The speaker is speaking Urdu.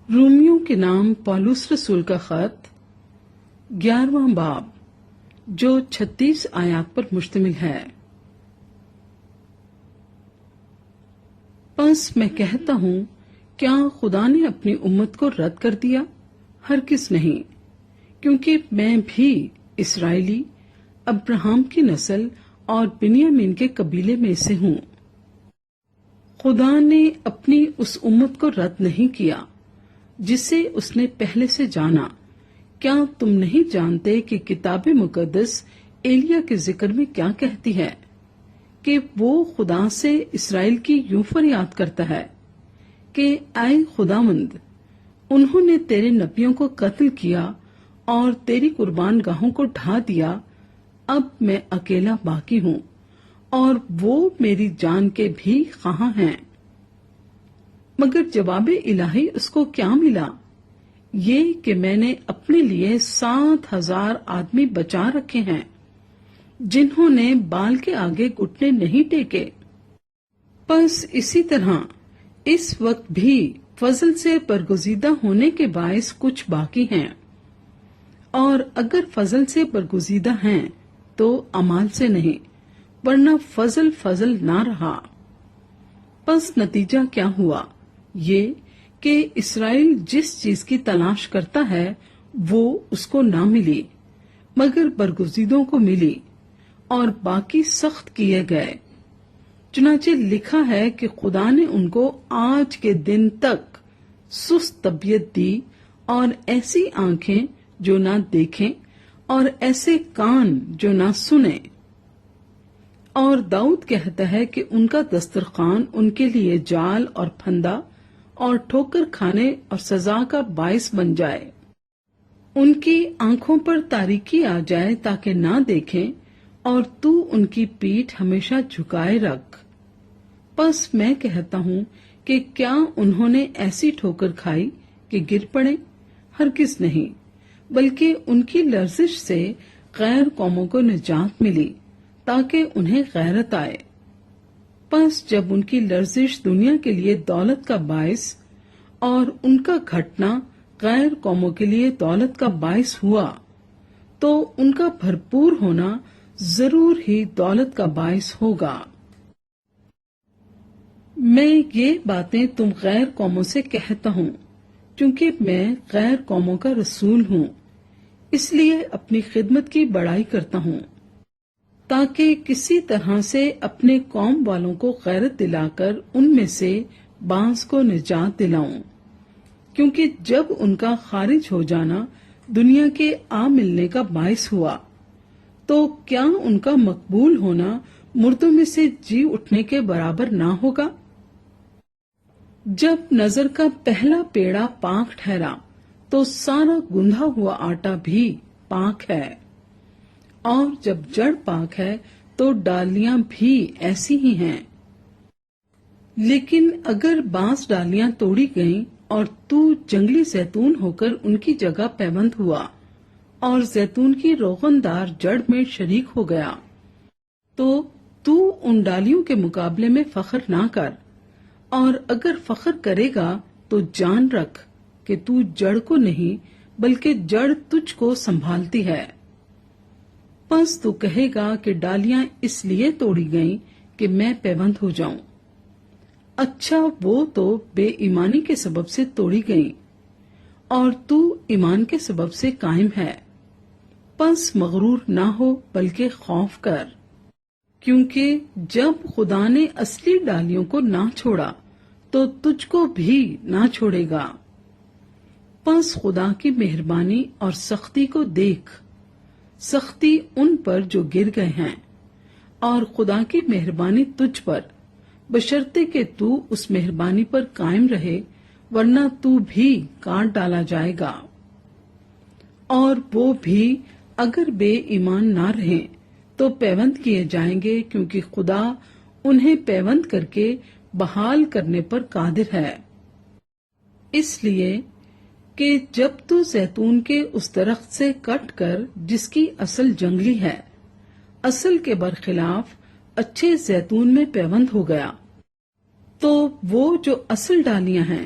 رومیوں کے نام پولس رسول کا خط 11واں باب جو 36 آیات پر مشتمل ہے۔ پس میں کہتا ہوں، کیا خدا نے اپنی امت کو رد کر دیا؟ ہرگز نہیں، کیونکہ میں بھی اسرائیلی، ابراہیم کی نسل اور بنیامین کے قبیلے میں سے ہوں۔ خدا نے اپنی اس امت کو رد نہیں کیا جسے اس نے پہلے سے جانا۔ کیا تم نہیں جانتے کہ کتاب مقدس ایلیا کے ذکر میں کیا کہتی ہے کہ وہ خدا سے اسرائیل کی یوں فریاد کرتا ہے کہ اے خداوند، انہوں نے تیرے نبیوں کو قتل کیا اور تیری قربان گاہوں کو ڈھا دیا، اب میں اکیلا باقی ہوں اور وہ میری جان کے بھی خواہاں ہیں۔ مگر جواب الہی اس کو کیا ملا؟ یہ کہ میں نے اپنے لیے 7,000 آدمی بچا رکھے ہیں جنہوں نے بال کے آگے گھٹنے نہیں ٹیکے۔ پس اسی طرح اس وقت بھی فضل سے برگزیدہ ہونے کے باعث کچھ باقی ہیں، اور اگر فضل سے برگزیدہ ہیں تو اعمال سے نہیں، ورنہ فضل نہ رہا۔ پس نتیجہ کیا ہوا؟ یہ کہ اسرائیل جس چیز کی تلاش کرتا ہے وہ اس کو نہ ملی، مگر برگزیدوں کو ملی، اور باقی سخت کیے گئے۔ چنانچہ لکھا ہے کہ خدا نے ان کو آج کے دن تک سست طبیعت دی، اور ایسی آنکھیں جو نہ دیکھیں اور ایسے کان جو نہ سنیں۔ اور داؤد کہتا ہے کہ ان کا دسترخوان ان کے لیے جال اور پھندا اور ٹھوکر کھانے اور سزا کا باعث بن جائے۔ ان کی آنکھوں پر تاریکی آ جائے تاکہ نہ دیکھیں، اور تو ان کی پیٹھ ہمیشہ جھکائے رکھ۔ پس میں کہتا ہوں کہ کیا انہوں نے ایسی ٹھوکر کھائی کہ گر پڑے؟ ہرگز نہیں، بلکہ ان کی لرزش سے غیر قوموں کو نجات ملی تاکہ انہیں غیرت آئے۔ پس جب ان کی لرزش دنیا کے لیے دولت کا باعث اور ان کا گھٹنا غیر قوموں کے لیے دولت کا باعث ہوا، تو ان کا بھرپور ہونا ضرور ہی دولت کا باعث ہوگا۔ میں یہ باتیں تم غیر قوموں سے کہتا ہوں کیونکہ میں غیر قوموں کا رسول ہوں، اس لیے اپنی خدمت کی بڑائی کرتا ہوں تاکہ کسی طرح سے اپنے قوم والوں کو غیرت دلا کر ان میں سے بعض کو نجات دلاؤں، کیونکہ جب ان کا خارج ہو جانا دنیا کے آ ملنے کا باعث ہوا، تو کیا ان کا مقبول ہونا مردوں میں سے جی اٹھنے کے برابر نہ ہوگا؟ جب نظر کا پہلا پیڑا پاک ٹھہرا تو سارا گندھا ہوا آٹا بھی پاک ہے، اور جب جڑ پاک ہے تو ڈالیاں بھی ایسی ہی ہیں۔ لیکن اگر بعض ڈالیاں توڑی گئیں اور تو جنگلی زیتون ہو کر ان کی جگہ پیوند ہوا اور زیتون کی روغن دار جڑ میں شریک ہو گیا، تو ان ڈالیوں کے مقابلے میں فخر نہ کر، اور اگر فخر کرے گا تو جان رکھ کہ تو جڑ کو نہیں بلکہ جڑ تجھ کو سنبھالتی ہے۔ پس تو کہے گا کہ ڈالیاں اس لیے توڑی گئیں کہ میں پیوند ہو جاؤں۔ اچھا، وہ تو بے ایمانی کے سبب سے توڑی گئیں، اور تو ایمان کے سبب سے قائم ہے۔ پس مغرور نہ ہو بلکہ خوف کر، کیونکہ جب خدا نے اصلی ڈالیوں کو نہ چھوڑا تو تجھ کو بھی نہ چھوڑے گا۔ پس خدا کی مہربانی اور سختی کو دیکھ، سختی ان پر جو گر گئے ہیں، اور خدا کی مہربانی تجھ پر، بشرطے کہ تو اس مہربانی پر قائم رہے، ورنہ تو بھی کاٹ ڈالا جائے گا۔ اور وہ بھی اگر بے ایمان نہ رہیں تو پیوند کیے جائیں گے، کیونکہ خدا انہیں پیوند کر کے بحال کرنے پر قادر ہے۔ اس لیے کہ جب تو زیتون کے اس درخت سے کٹ کر جس کی اصل جنگلی ہے، اصل کے برخلاف اچھے زیتون میں پیوند ہو گیا، تو وہ جو اصل ڈالیاں ہیں